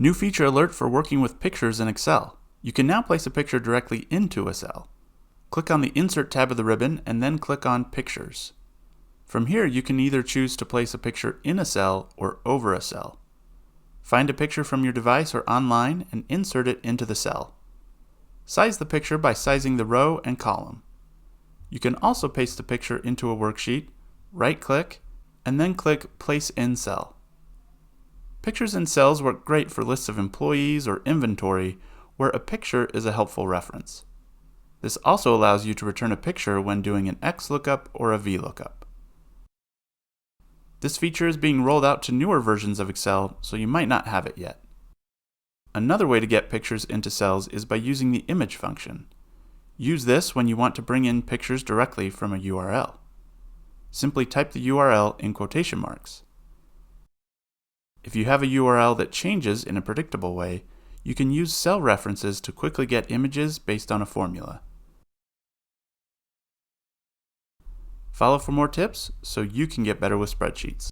New feature alert for working with pictures in Excel. You can now place a picture directly into a cell. Click on the Insert tab of the ribbon and then click on Pictures. From here, you can either choose to place a picture in a cell or over a cell. Find a picture from your device or online and insert it into the cell. Size the picture by sizing the row and column. You can also paste the picture into a worksheet, right-click, and then click Place in Cell. Pictures in cells work great for lists of employees or inventory where a picture is a helpful reference. This also allows you to return a picture when doing an XLOOKUP or a VLOOKUP. This feature is being rolled out to newer versions of Excel, so you might not have it yet. Another way to get pictures into cells is by using the image function. Use this when you want to bring in pictures directly from a URL. Simply type the URL in quotation marks. If you have a URL that changes in a predictable way, you can use cell references to quickly get images based on a formula. Follow for more tips so you can get better with spreadsheets.